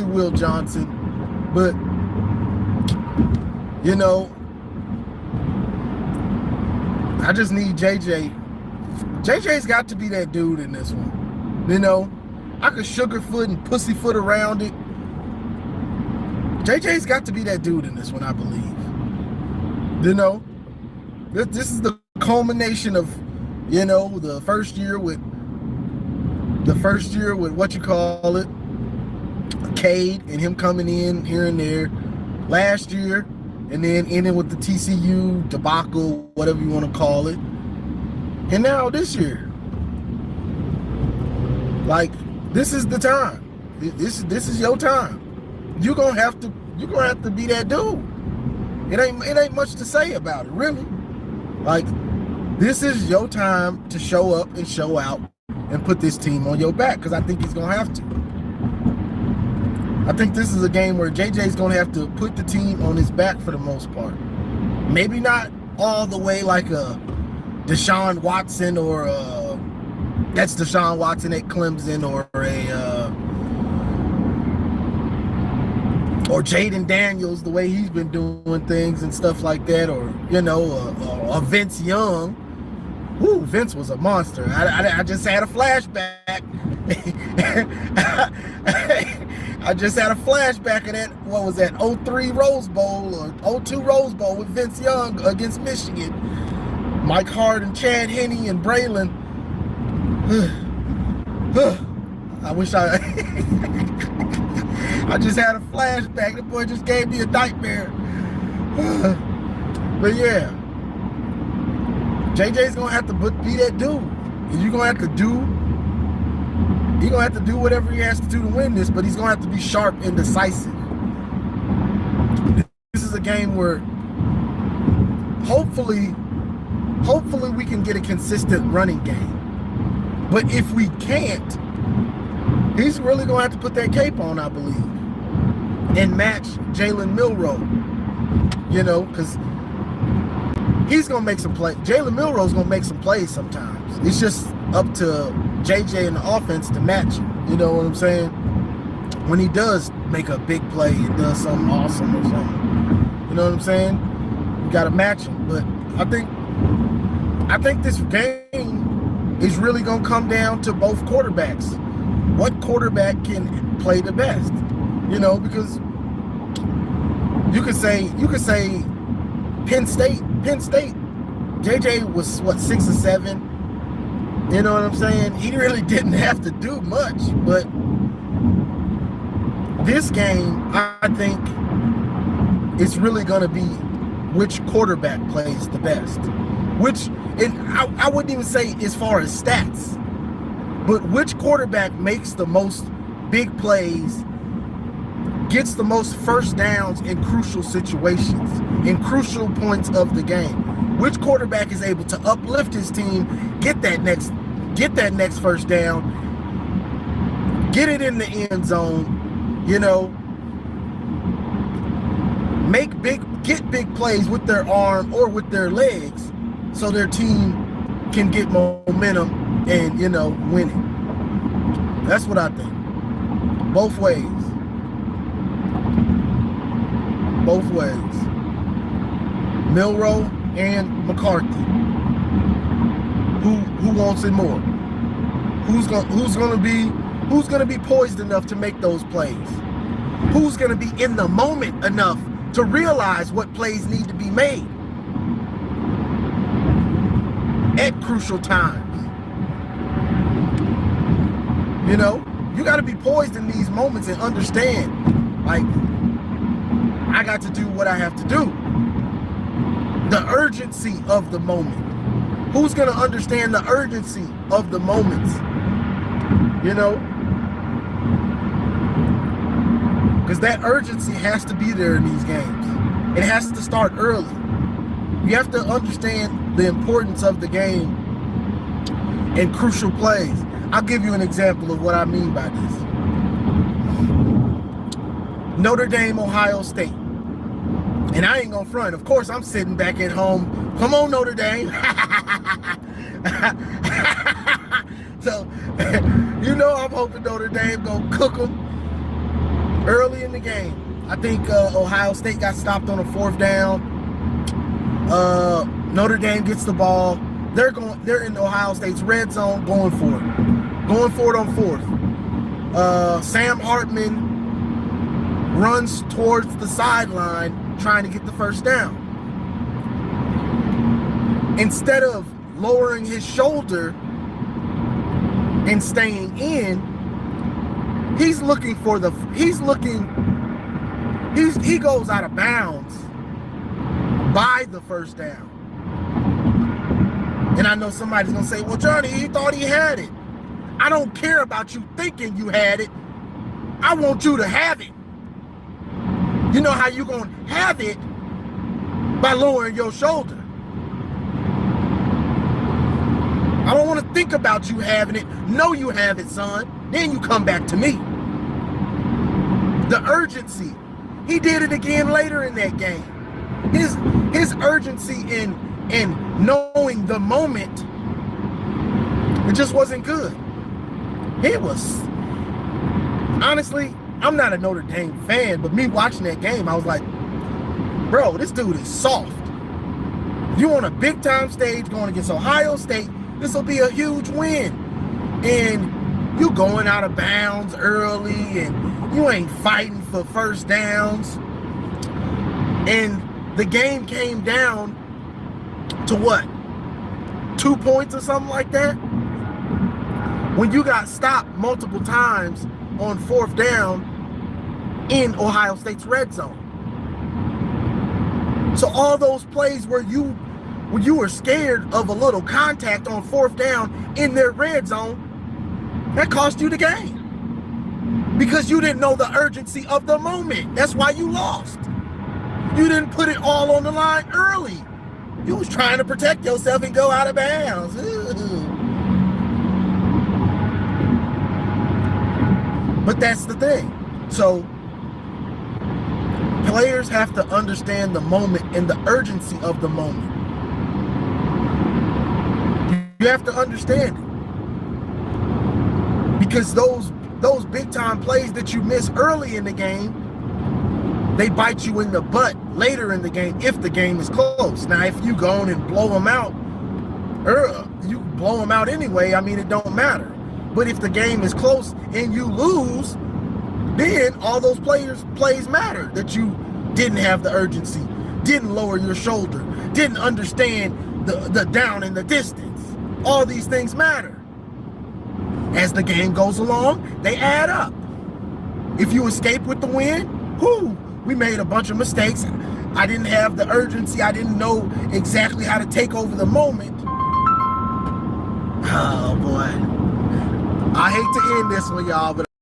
Will Johnson, but you know, I just need JJ. JJ's got to be that dude in this one. You know, I could sugarfoot and pussyfoot around it. JJ's got to be that dude in this one, I believe. You know, this is the culmination of, you know, the first year with what you call it, Cade and him coming in here and there last year, and then ending with the TCU debacle, whatever you want to call it, and now this year. Like, this is the time. This is your time. You're gonna have to be that dude. It ain't much to say about it, really. Like, this is your time to show up and show out and put this team on your back, because I think he's gonna have to. I think this is a game where JJ's gonna have to put the team on his back for the most part. Maybe not all the way like a Deshaun Watson or that's Deshaun Watson at Clemson, or Jaden Daniels, the way he's been doing things and stuff like that, or, you know, a Vince Young. Ooh, Vince was a monster. I just had a flashback. I just had a flashback of that, what was that, 03 Rose Bowl or 02 Rose Bowl with Vince Young against Michigan. Mike Hart and Chad Henne and Braylon. I wish I just had a flashback. The boy just gave me a nightmare. But yeah, JJ's gonna have to be that dude. You're gonna have to do whatever he has to do to win this, but he's gonna have to be sharp and decisive. This is a game where hopefully we can get a consistent running game. But if we can't, he's really gonna have to put that cape on, I believe, and match Jalen Milroe. You know, because he's gonna make some plays. Jalen Milroe's gonna make some plays sometimes. It's just up to JJ and the offense to match him. You know what I'm saying? When he does make a big play and does something awesome or something, you know what I'm saying? You gotta match him. But I think this game is really gonna come down to both quarterbacks. What quarterback can play the best? You know, because you could say Penn State. JJ was what, 6 or 7. You know what I'm saying? He really didn't have to do much, but this game, I think, it's really gonna be which quarterback plays the best. And I wouldn't even say as far as stats, but which quarterback makes the most big plays, gets the most first downs in crucial situations, in crucial points of the game. Which quarterback is able to uplift his team, get that next first down, get it in the end zone, you know, get big plays with their arm or with their legs, so their team can get momentum and, you know, win it. That's what I think. Both ways. Milroe and McCarthy. Who wants it more? Who's gonna be poised enough to make those plays? Who's gonna be in the moment enough to realize what plays need to be made at crucial times? You know, you got to be poised in these moments and understand, like, I got to do what I have to do. The urgency of the moment. Who's going to understand the urgency of the moments? You know? Because that urgency has to be there in these games. It has to start early. You have to understand the importance of the game and crucial plays. I'll give you an example of what I mean by this. Notre Dame, Ohio State. And I ain't gonna front. Of course, I'm sitting back at home. Come on, Notre Dame. So, you know, I'm hoping Notre Dame gonna cook them the game. I think Ohio State got stopped on a 4th down. Notre Dame gets the ball. They're in Ohio State's red zone, going for it on 4th. Sam Hartman runs towards the sideline trying to get the 1st down. Instead of lowering his shoulder and staying in, he goes out of bounds by the 1st down. And I know somebody's gonna say, well, Johnny, he thought he had it. I don't care about you thinking you had it. I want you to have it. You know how you gonna have it? By lowering your shoulder. I don't want to think about you having it. Know you have it, son. Then you come back to me. The urgency. He did it again later in that game. His urgency in knowing the moment, it just wasn't good. It was, honestly, I'm not a Notre Dame fan, but me watching that game, I was like, bro, this dude is soft. You on a big time stage going against Ohio State, this will be a huge win. And you going out of bounds early and you ain't fighting for 1st downs. And the game came down to what? 2 points or something like that? When you got stopped multiple times on 4th down in Ohio State's red zone. So all those plays where you were scared of a little contact on 4th down in their red zone, that cost you the game. Because you didn't know the urgency of the moment. That's why you lost. You didn't put it all on the line early. You was trying to protect yourself and go out of bounds. Ugh. But that's the thing. So players have to understand the moment and the urgency of the moment. You have to understand it. Because those big time plays that you miss early in the game, they bite you in the butt later in the game if the game is close. Now, if you go on and blow them out, you blow them out anyway. I mean, it don't matter. But if the game is close and you lose, then all those plays matter. That you didn't have the urgency, didn't lower your shoulder, didn't understand the down and the distance. All these things matter. As the game goes along, they add up. If you escape with the win, we made a bunch of mistakes. I didn't have the urgency. I didn't know exactly how to take over the moment. Oh boy. I hate to end this one, y'all, but